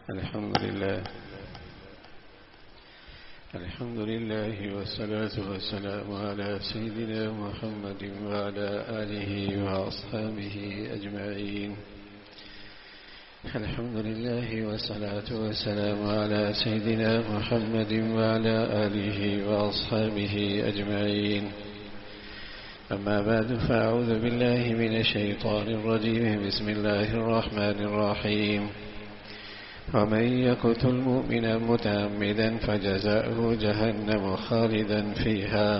الحمد لله والصلاة والسلام على سيدنا محمد وعلى آله وأصحابه أجمعين. الحمد لله والصلاة والسلام على سيدنا محمد وعلى آله وأصحابه أجمعين. أما بعد، فأعوذ بالله من الشيطان الرجيم. بسم الله الرحمن الرحيم. ومن يقتل مؤمنا متعمدا فجزاؤه جهنم خالدا فيها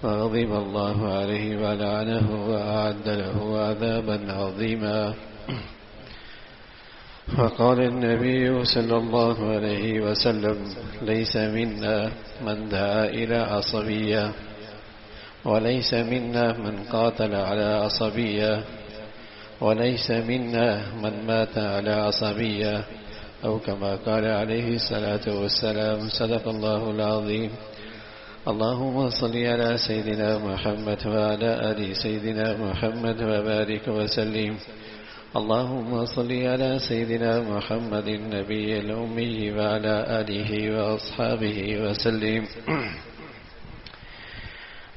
وغضب الله عليه ولعنه وأعد له عذابا عظيما. وقال النبي صلى الله عليه وسلم: ليس منا من دعا إلى عصبية، وليس منا من قاتل على عصبية، وليس منا من مات على عصبية، أو كما قال عليه الصلاة والسلام. صدق الله العظيم. اللهم صل على سيدنا محمد وعلى آل سيدنا محمد وبارك وسلم. اللهم صل على سيدنا محمد النبي الأمي وعلى آله وأصحابه وسلم.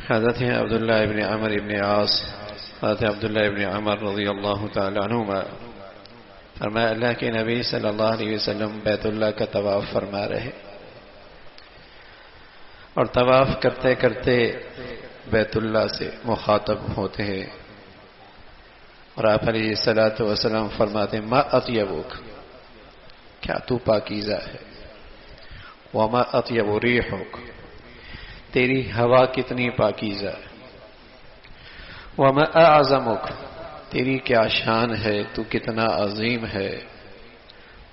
حضرت عبداللہ ابن عمر ابن عاص، حضرت عبداللہ ابن عمر رضی اللہ تعالی عنہما فرمایا، اللہ کے نبی صلی اللہ علیہ وسلم بیت اللہ کا طواف فرما رہے اور طواف کرتے کرتے بیت اللہ سے مخاطب ہوتے ہیں اور آپ علیہ الصلاۃ والسلام فرماتے ہیں: ما اطیبک، کیا تو پاکیزہ ہے، وما اطیب ریحک، تیری ہوا کتنی پاکیزہ ہے، وما اعظمک، تیری کیا شان ہے، تو کتنا عظیم ہے،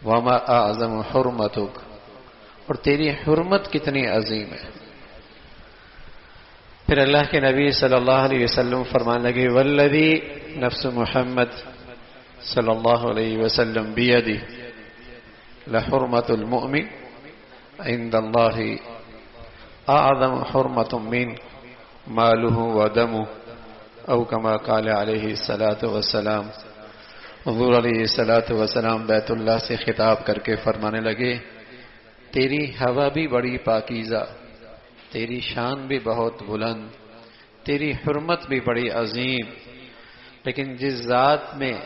وما اعظم حرمتک، اور تیری حرمت کتنی عظیم ہے۔ پھر اللہ کے نبی صلی اللہ علیہ وسلم فرمانے لگے: والذی نفس محمد صلی اللہ علیہ وسلم بیدی لحرمت المؤمن عند اللہ اعظم حرمت من مالہ ودمہ، او کما قال علیہ الصلاۃ والسلام۔ حضور علیہ الصلاۃ والسلام بیت اللہ سے خطاب کر کے فرمانے لگے: تیری ہوا بھی بڑی پاکیزہ، تیری شان بھی بہت بلند، تیری حرمت بھی بڑی عظیم، لیکن جس ذات میں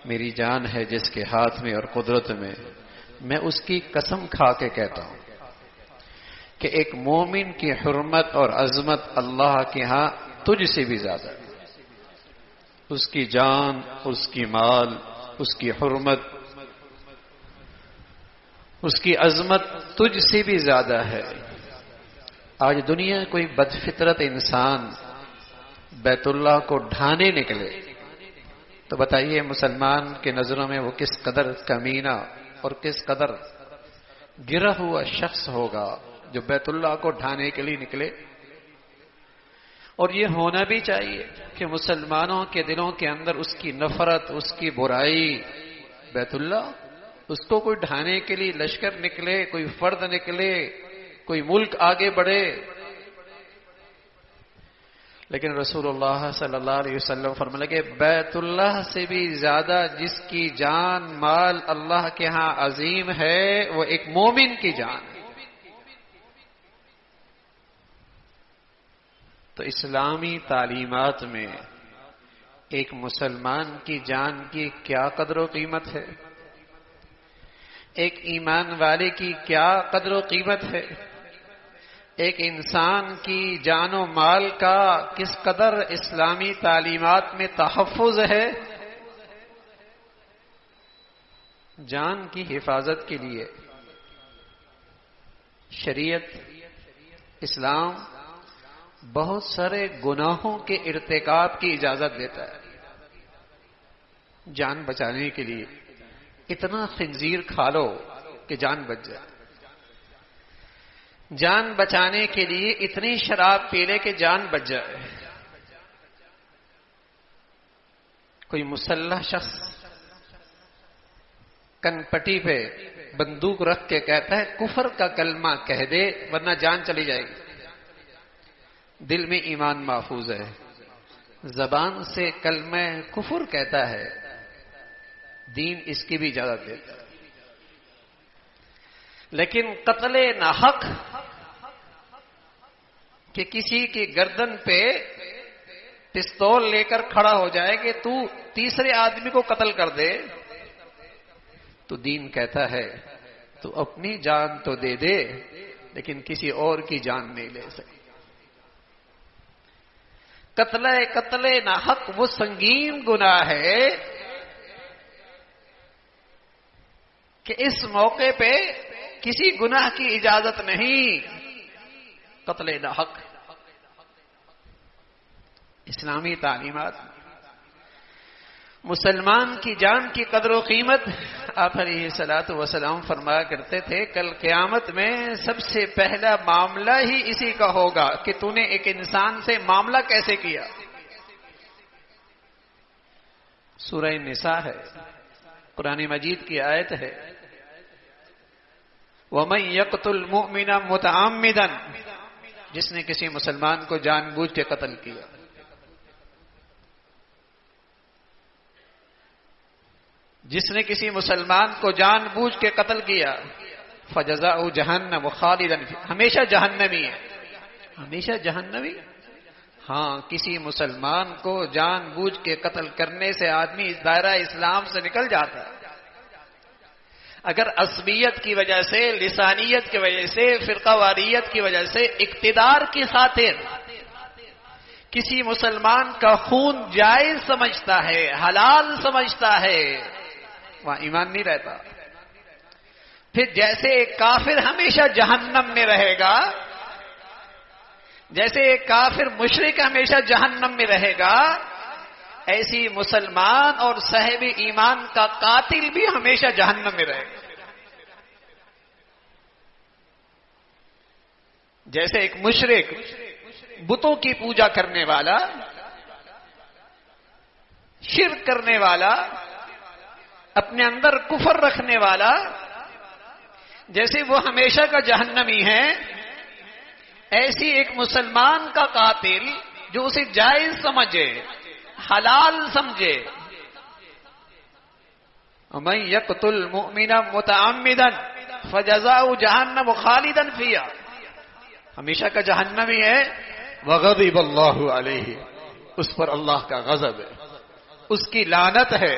میری جان ہے، جس کے ہاتھ میں اور قدرت میں اس کی قسم کھا کے کہتا ہوں کہ ایک مومن کی حرمت اور عظمت اللہ کے ہاں تجھ سے بھی زیادہ ہے۔ اس کی جان، اس کی مال، اس کی حرمت، اس کی عظمت تجھ سے بھی زیادہ ہے۔ آج دنیا کوئی بدفطرت انسان بیت اللہ کو ڈھانے نکلے تو بتائیے مسلمان کے نظروں میں وہ کس قدر کمینہ اور کس قدر گرا ہوا شخص ہوگا جو بیت اللہ کو ڈھانے کے لیے نکلے۔ اور یہ ہونا بھی چاہیے کہ مسلمانوں کے دلوں کے اندر اس کی نفرت، اس کی برائی، بیت اللہ، اس کو کوئی ڈھانے کے لیے لشکر نکلے، کوئی فرد نکلے، کوئی ملک آگے بڑھے، لیکن رسول اللہ صلی اللہ علیہ وسلم فرمانے لگے: بیت اللہ سے بھی زیادہ جس کی جان مال اللہ کے ہاں عظیم ہے، وہ ایک مومن کی جان ہے۔ تو اسلامی تعلیمات میں ایک مسلمان کی جان کی کیا قدر و قیمت ہے، ایک ایمان والے کی کیا قدر و قیمت ہے، ایک انسان کی جان و مال کا کس قدر اسلامی تعلیمات میں تحفظ ہے۔ جان کی حفاظت کے لیے شریعت اسلام بہت سارے گناہوں کے ارتکاب کی اجازت دیتا ہے۔ جان بچانے کے لیے اتنا خنزیر کھا لو کہ جان بچ جائے، جان بچانے کے لیے اتنی شراب پی لے کہ جان بچ جائے۔ کوئی مسلح شخص کن پٹی پہ بندوق رکھ کے کہتا ہے کفر کا کلمہ کہہ دے ورنہ جان چلی جائے گی، دل میں ایمان محفوظ ہے، زبان سے کلمہ کفر کہتا ہے، دین اس کی بھی اجازت دیتا ہے۔ لیکن قتل ناحق کہ کسی کی گردن پہ پستول لے کر کھڑا ہو جائے کہ تو تیسرے آدمی کو قتل کر دے، تو دین کہتا ہے تو اپنی جان تو دے دے لیکن کسی اور کی جان نہیں لے سکے۔ قتل ناحق وہ سنگین گناہ ہے کہ اس موقع پہ کسی گناہ کی اجازت نہیں۔ قتل ناحق اسلامی تعلیمات، مسلمان کی جان کی قدر و قیمت آپ علیہ الصلوۃ والسلام فرمایا کرتے تھے کل قیامت میں سب سے پہلا معاملہ ہی اسی کا ہوگا کہ تو نے ایک انسان سے معاملہ کیسے کیا۔ سورہ النساء ہے، قرآن مجید کی آیت ہے، وَمَن يَقْتُلْ مُؤْمِنًا مُتَعَمِّدًا، جس نے کسی مسلمان کو جان بوجھ کے قتل کیا۔ جس نے کسی مسلمان کو جان بوجھ کے قتل کیا، فَجَزَاؤُهُ جَهَنَّمُ خَالِدًا فِيهَا، ہمیشہ جہنمی ہے، ہمیشہ جہنمی۔ ہاں، کسی مسلمان کو جان بوجھ کے قتل کرنے سے آدمی اس دائرہ اسلام سے نکل جاتا ہے۔ اگر عصبیت کی وجہ سے، لسانیت کی وجہ سے، فرقہ واریت کی وجہ سے، اقتدار کی خاطر کسی مسلمان کا خون جائز سمجھتا ہے، حلال سمجھتا ہے، وہاں ایمان نہیں رہتا۔ پھر جیسے ایک کافر ہمیشہ جہنم میں رہے گا، جیسے ایک کافر مشرک ہمیشہ جہنم میں رہے گا، ایسی مسلمان اور صاحب ایمان کا قاتل بھی ہمیشہ جہنم میں رہے گا۔ جیسے ایک مشرک، بتوں کی پوجا کرنے والا، شرک کرنے والا، اپنے اندر کفر رکھنے والا، جیسے وہ ہمیشہ کا جہنمی ہے، ایسی ایک مسلمان کا قاتل جو اسے جائز سمجھے، حلال سمجھے، وَمَن يَقْتُلْ مُؤْمِنًا مُتَعَمِّدًا فَجَزَاؤُهُ جَهَنَّمُ خَالِدًا فِيهَا، ہمیشہ کا جہنمی ہے، وَغَضِبَ اللَّهُ عَلَيْهِ، اس پر اللہ کا غضب ہے، اس کی لعنت ہے،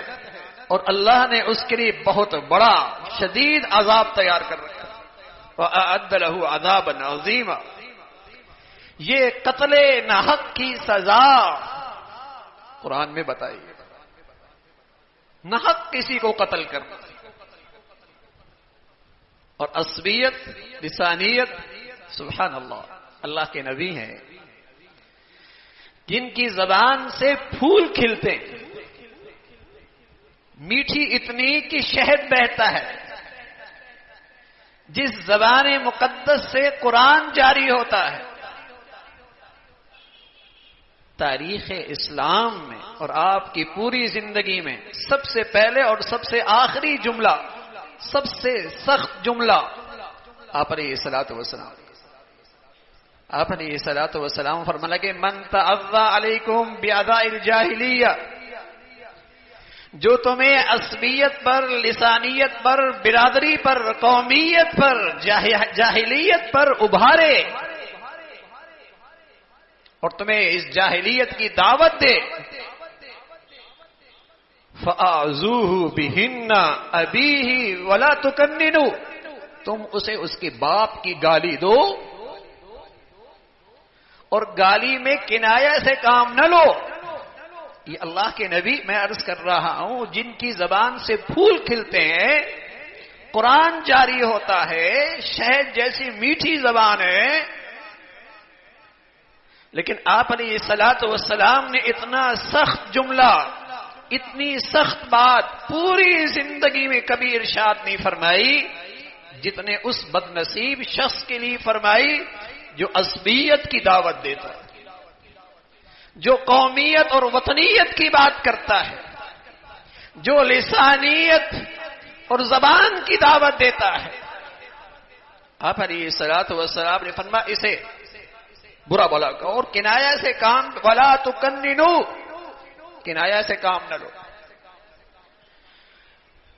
اور اللہ نے اس کے لیے بہت بڑا شدید عذاب تیار کر رکھا، وَأَعَدَّ لَهُ عَذَابًا عَظِيمًا۔ یہ قتل ناحق کی سزا قرآن میں بتائی ہے، ناحق کسی کو قتل کرنا، اور عصبیت، لسانیت، سبحان اللہ، اللہ کے نبی ہیں جن کی زبان سے پھول کھلتے ہیں، میٹھی اتنی کہ شہد بہتا ہے، جس زبان مقدس سے قرآن جاری ہوتا ہے۔ تاریخ اسلام میں اور آپ کی پوری زندگی میں سب سے پہلے اور سب سے آخری جملہ، سب سے سخت جملہ آپ علیہ الصلوۃ والسلام، آپ علیہ الصلوۃ والسلام فرمانے لگے من تعذى علیکم بأذى الجاہلیہ، جو تمہیں عصبیت پر، لسانیت پر، برادری پر، قومیت پر، جاہلیت پر ابھارے اور تمہیں اس جاہلیت کی دعوت دے، فَأَعْزُوهُ بِهِنَّ أَبِيهِ وَلَا تُكَنِّنُوا، تم اسے اس کے باپ کی گالی دو، اور گالی میں کنایہ سے کام نہ لو۔ یہ اللہ کے نبی، میں عرض کر رہا ہوں، جن کی زبان سے پھول کھلتے ہیں، قرآن جاری ہوتا ہے، شہد جیسی میٹھی زبان ہے، لیکن آپ علیہ الصلوۃ والسلام نے اتنا سخت جملہ، اتنی سخت بات پوری زندگی میں کبھی ارشاد نہیں فرمائی جتنے اس بد نصیب شخص کے لیے فرمائی جو عصبیت کی دعوت دیتا ہے، جو قومیت اور وطنیت کی بات کرتا ہے، جو لسانیت اور زبان کی دعوت دیتا ہے۔ آپ علیہ الصلوۃ والسلام نے فرمایا اسے برا بلا کہو، اور کنایہ سے کام، ولا تکننوا، کنایہ سے کام نہ لو۔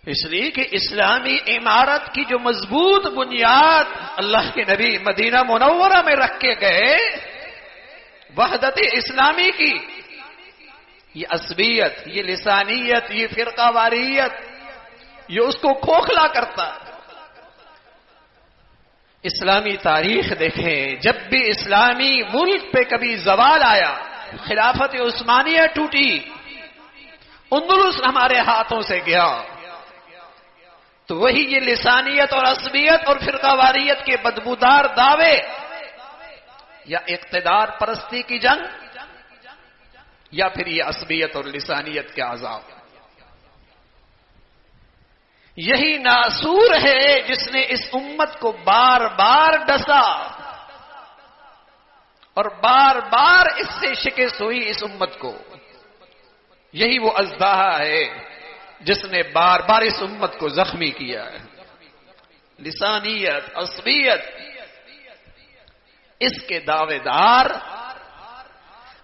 اس لیے کہ اسلامی عمارت کی جو مضبوط بنیاد اللہ کے نبی مدینہ منورہ میں رکھ کے گئے، وحدت اسلامی کی، یہ عصبیت، یہ لسانیت، یہ فرقہ واریت، یہ اس کو کھوکھلا کرتا ہے۔ اسلامی تاریخ دیکھیں، جب بھی اسلامی ملک پہ کبھی زوال آیا، خلافت عثمانیہ ٹوٹی، اندلس ہمارے ہاتھوں سے گیا، تو وہی یہ لسانیت اور عصبیت اور فرقہ واریت کے بدبودار دعوے یا اقتدار پرستی کی جنگ یا پھر یہ عصبیت اور لسانیت کے عذاب، یہی ناسور ہے جس نے اس امت کو بار بار ڈسا اور بار بار اس سے شکست ہوئی اس امت کو۔ یہی وہ اژدہا ہے جس نے بار بار اس امت کو زخمی کیا ہے۔ لسانیت، عصبیت، اس کے دعوے دار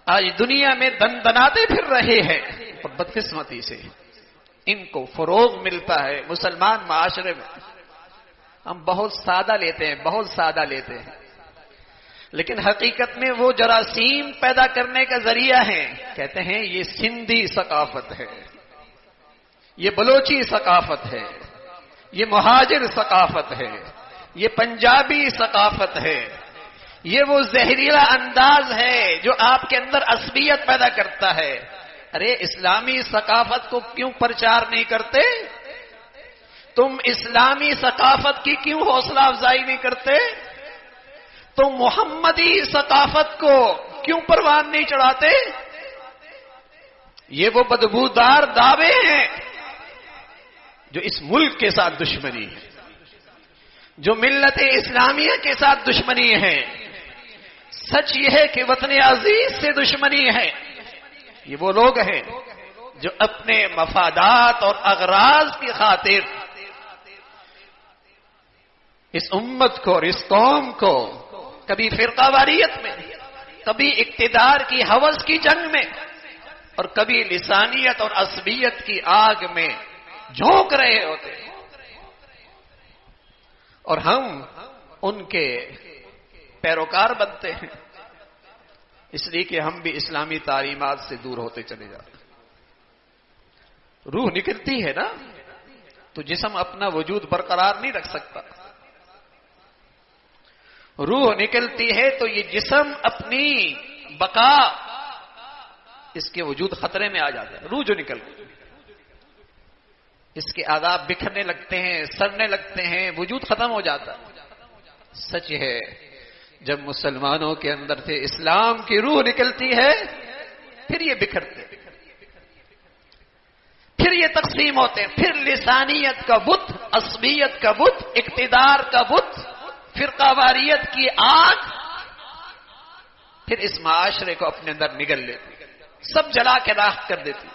آج دنیا میں دندناتے پھر رہے ہیں، اور بدقسمتی سے ان کو فروغ ملتا ہے مسلمان معاشرے میں۔ ہم بہت سادہ لیتے ہیں، بہت سادہ لیتے ہیں، لیکن حقیقت میں وہ جراثیم پیدا کرنے کا ذریعہ ہیں۔ کہتے ہیں یہ سندھی ثقافت ہے، یہ بلوچی ثقافت ہے، یہ مہاجر ثقافت ہے، یہ پنجابی ثقافت ہے، یہ وہ زہریلا انداز ہے جو آپ کے اندر عصبیت پیدا کرتا ہے۔ ارے اسلامی ثقافت کو کیوں پرچار نہیں کرتے؟ تم اسلامی ثقافت کی کیوں حوصلہ افزائی نہیں کرتے؟ تم محمدی ثقافت کو کیوں پروان نہیں چڑھاتے؟ یہ وہ بدبودار دعوے ہیں جو اس ملک کے ساتھ دشمنی ہے، جو ملت اسلامیہ کے ساتھ دشمنی ہے۔ سچ یہ ہے کہ وطن عزیز سے دشمنی ہے۔ یہ وہ لوگ ہیں جو اپنے مفادات اور اغراض کی خاطر اس امت کو اور اس قوم کو کبھی فرقہ واریت میں، کبھی اقتدار کی ہوس کی جنگ میں، اور کبھی لسانیت اور عصبیت کی آگ میں جھونک رہے ہوتے ہیں، اور ہم ان کے پیروکار بنتے ہیں، اس لیے کہ ہم بھی اسلامی تعلیمات سے دور ہوتے چلے جاتے ہیں۔ روح نکلتی ہے نا تو جسم اپنا وجود برقرار نہیں رکھ سکتا۔ روح نکلتی ہے تو یہ جسم اپنی بقا، اس کے وجود خطرے میں آ جاتا ہے۔ روح جو نکلتی ہے اس کے آداب بکھرنے لگتے ہیں، سڑنے لگتے ہیں، وجود ختم ہو جاتا ہے۔ سچ ہے جب مسلمانوں کے اندر سے اسلام کی روح نکلتی ہے پھر یہ بکھرتے، پھر یہ تقسیم ہوتے ہیں، پھر لسانیت کا بت، عصبیت کا بت، اقتدار کا بت، فرقہ واریت کی آگ پھر اس معاشرے کو اپنے اندر نگل لیتی، سب جلا کے راکھ کر دیتی۔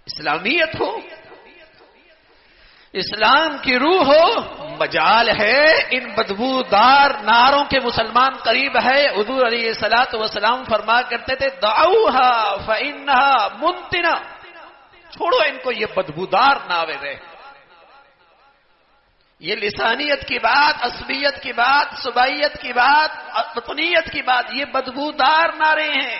اسلامیت ہو، اسلام کی روح ہو، مجال ہے ان بدبودار ناروں کے مسلمان قریب ہے۔ حضور علیہ الصلوۃ والسلام فرما کرتے تھے دعوها فانها منتنہ، چھوڑو ان کو، یہ بدبودار نارے رہے۔ یہ لسانیت کی بات، عصبیت کی بات، صبائیت کی بات، وطنیت کی بات، یہ بدبودار نعرے ہیں۔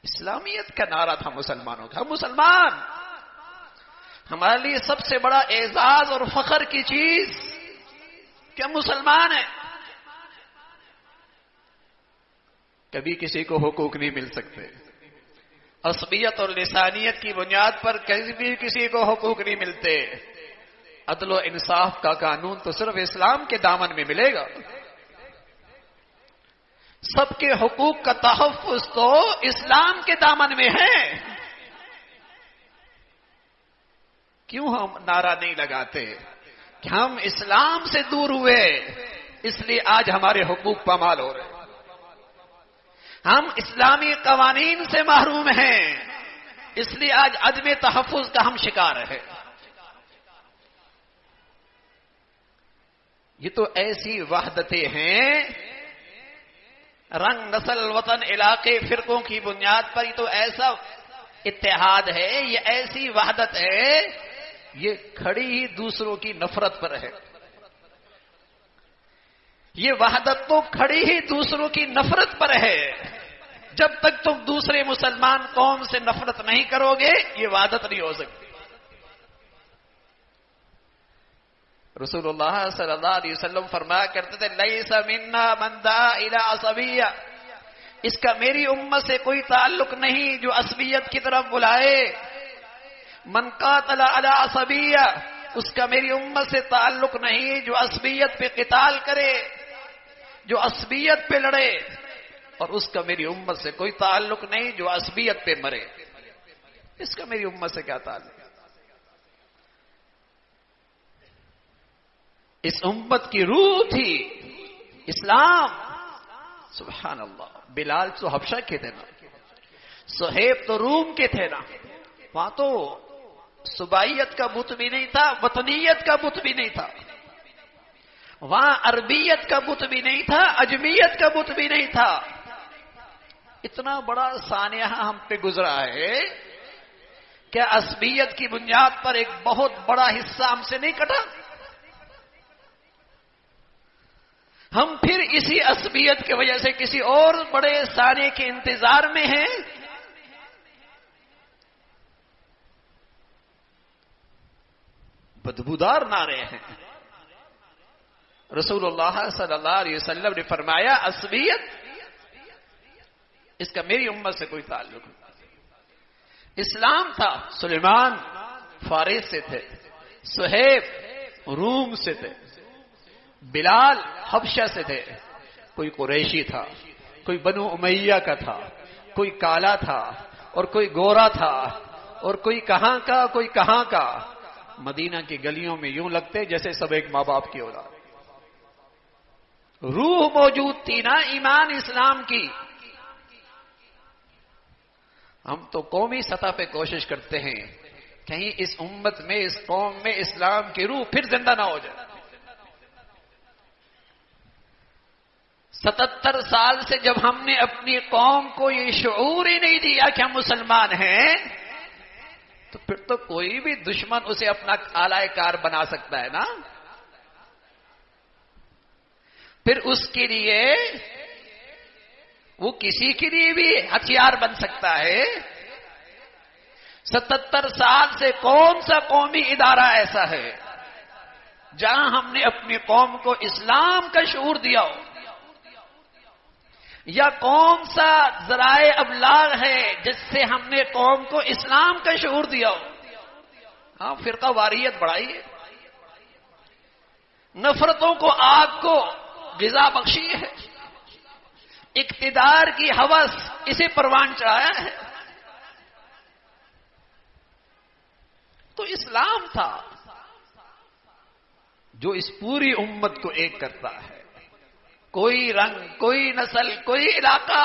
اسلامیت کا نعرہ تھا مسلمانوں کا۔ ہم مسلمان، ہمارے لیے سب سے بڑا اعزاز اور فخر کی چیز کہ ہم مسلمان ہیں۔ کبھی کسی کو حقوق نہیں مل سکتے، عصبیت اور لسانیت کی بنیاد پر کبھی کسی کو حقوق نہیں ملتے۔ عدل و انصاف کا قانون تو صرف اسلام کے دامن میں ملے گا۔ سب کے حقوق کا تحفظ تو اسلام کے دامن میں ہے۔ کیوں ہم نعرہ نہیں لگاتے کہ ہم اسلام سے دور ہوئے اس لیے آج ہمارے حقوق پامال ہو رہے ہیں، ہم اسلامی قوانین سے محروم ہیں اس لیے آج عدم تحفظ کا ہم شکار ہیں۔ یہ تو ایسی وحدتیں ہیں، رنگ، نسل، وطن، علاقے، فرقوں کی بنیاد پر یہ تو ایسا اتحاد ہے، یہ ایسی وحدت ہے، یہ کھڑی ہی دوسروں کی نفرت پر ہے. یہ وحدت تو کھڑی ہی دوسروں کی نفرت پر ہے. جب تک تم دوسرے مسلمان قوم سے نفرت نہیں کرو گے یہ وحدت نہیں ہو سکتی. رسول اللہ صلی اللہ علیہ وسلم فرمایا کرتے تھے لیس منا من دعا الی عصبیہ، اس کا میری امت سے کوئی تعلق نہیں جو عصبیت کی طرف بلائے. من قاتل علی عصبیہ، اس کا میری امت سے تعلق نہیں جو عصبیت پہ قتال کرے، جو عصبیت پہ لڑے. اور اس کا میری امت سے کوئی تعلق نہیں جو عصبیت پہ مرے. اس کا میری امت سے کیا تعلق؟ اس امت کی روح تھی اسلام. سبحان اللہ. بلال تو حبشہ کے تھے نا، صہیب تو روم کے تھے نا. وہاں تو صبائیت کا بت بھی نہیں تھا، وطنیت کا بت بھی نہیں تھا. وہاں عربیت کا بت بھی نہیں تھا، اجمیت کا بت بھی نہیں تھا. اتنا بڑا سانحہ ہم پہ گزرا ہے، کیا عصبیت کی بنیاد پر ایک بہت بڑا حصہ ہم سے نہیں کٹا؟ ہم پھر اسی عصبیت کی وجہ سے کسی اور بڑے سانے کے انتظار میں ہیں. بدبودار نعرے ہیں. رسول اللہ صلی اللہ علیہ وسلم نے فرمایا عصبیت اس کا میری امت سے کوئی تعلق نہیں. اسلام تھا. سلیمان فارس سے تھے، صہیب روم سے تھے، بلال حبشہ سے تھے. کوئی قریشی تھا، کوئی بنو امیہ کا تھا، کوئی کالا تھا اور کوئی گورا تھا، اور کوئی کہاں کا کوئی کہاں کا. مدینہ کی گلیوں میں یوں لگتے جیسے سب ایک ماں باپ کی اولاد. روح موجود تھی نا ایمان اسلام کی. ہم تو قومی سطح پہ کوشش کرتے ہیں کہیں اس امت میں، اس قوم میں اسلام کی روح پھر زندہ نہ ہو جائے. 77 سال سے جب ہم نے اپنی قوم کو یہ شعور ہی نہیں دیا کہ ہم مسلمان ہیں، تو پھر تو کوئی بھی دشمن اسے اپنا آلائے کار بنا سکتا ہے نا. پھر اس کے لیے وہ کسی کے لیے بھی ہتھیار بن سکتا ہے. 77 سال سے کون سا قومی ادارہ ایسا ہے جہاں ہم نے اپنی قوم کو اسلام کا شعور دیا ہو؟ یا کون سا ذرائع ابلاغ ہے جس سے ہم نے قوم کو اسلام کا شعور دیا ہو؟ ہاں، فرقہ واریت بڑھائی ہے، نفرتوں کو، آگ کو غذا بخشی ہے، اقتدار کی ہوس اسے پروان چڑھایا ہے. تو اسلام تھا جو اس پوری امت کو ایک کرتا ہے. کوئی رنگ، کوئی نسل، کوئی علاقہ.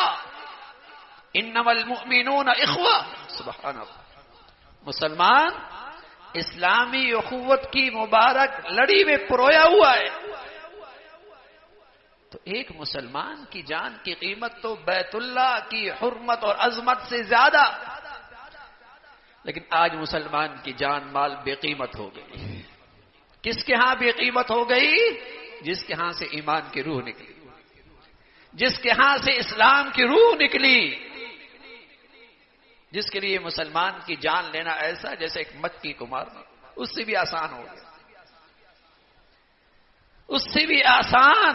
انما المؤمنون اخوہ. سبحان اللہ. مسلمان اسلامی اخوت کی مبارک لڑی میں پرویا ہوا ہے. تو ایک مسلمان کی جان کی قیمت تو بیت اللہ کی حرمت اور عظمت سے زیادہ. لیکن آج مسلمان کی جان مال بے قیمت ہو گئی. کس کے ہاں بے قیمت ہو گئی؟ جس کے ہاں سے ایمان کی روح نکلی، جس کے ہاں سے اسلام کی روح نکلی، جس کے لیے مسلمان کی جان لینا ایسا جیسے ایک مٹکی کو مارنا. اس سے بھی آسان ہو گیا. اس سے بھی آسان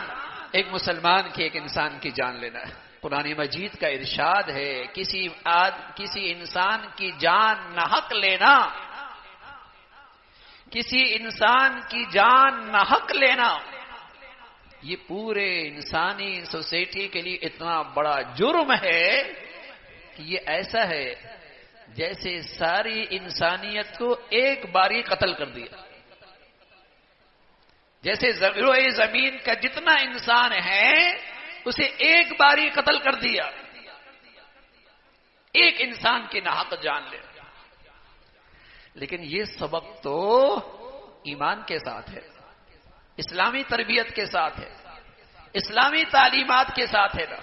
ایک مسلمان کی، ایک انسان کی جان لینا ہے. قرآن مجید کا ارشاد ہے کسی انسان کی جان ناحق لینا، کسی انسان کی جان ناحق لینا، یہ پورے انسانی سوسائٹی کے لیے اتنا بڑا جرم ہے کہ یہ ایسا ہے جیسے ساری انسانیت کو ایک باری قتل کر دیا. جیسے روئے زمین کا جتنا انسان ہے اسے ایک باری قتل کر دیا. ایک انسان کی ناحق جان لے. لیکن یہ سبق تو ایمان کے ساتھ ہے، اسلامی تربیت کے ساتھ ہے، اسلامی تعلیمات کے ساتھ ہے نا.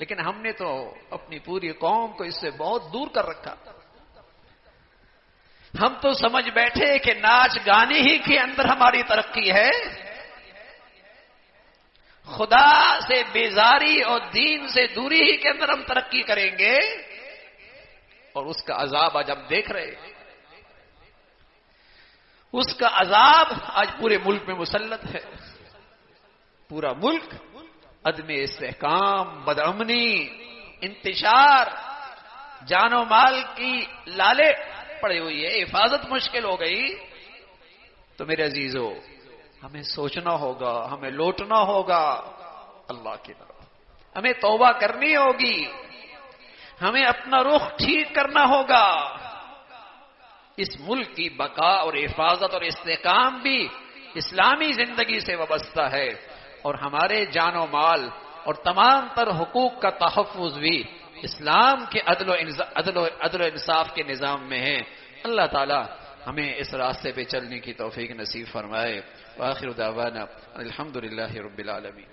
لیکن ہم نے تو اپنی پوری قوم کو اس سے بہت دور کر رکھا. ہم تو سمجھ بیٹھے کہ ناچ گانے ہی کے اندر ہماری ترقی ہے. خدا سے بیزاری اور دین سے دوری ہی کے اندر ہم ترقی کریں گے. اور اس کا عذاب آج ہم دیکھ رہے ہیں. اس کا عذاب آج پورے ملک میں مسلط ہے. پورا ملک عدم استحکام، بدامنی، انتشار، جان و مال کی لالے پڑی ہوئی ہے. حفاظت مشکل ہو گئی. تو میرے عزیزو، ہمیں سوچنا ہوگا، ہمیں لوٹنا ہوگا اللہ کی طرف. ہمیں توبہ کرنی ہوگی. ہمیں اپنا رخ ٹھیک کرنا ہوگا. اس ملک کی بقا اور حفاظت اور استحکام بھی اسلامی زندگی سے وابستہ ہے، اور ہمارے جان و مال اور تمام تر حقوق کا تحفظ بھی اسلام کے عدل و انصاف کے نظام میں ہے. اللہ تعالی ہمیں اس راستے پہ چلنے کی توفیق نصیب فرمائے. وآخر دعوانا الحمدللہ رب العالمین.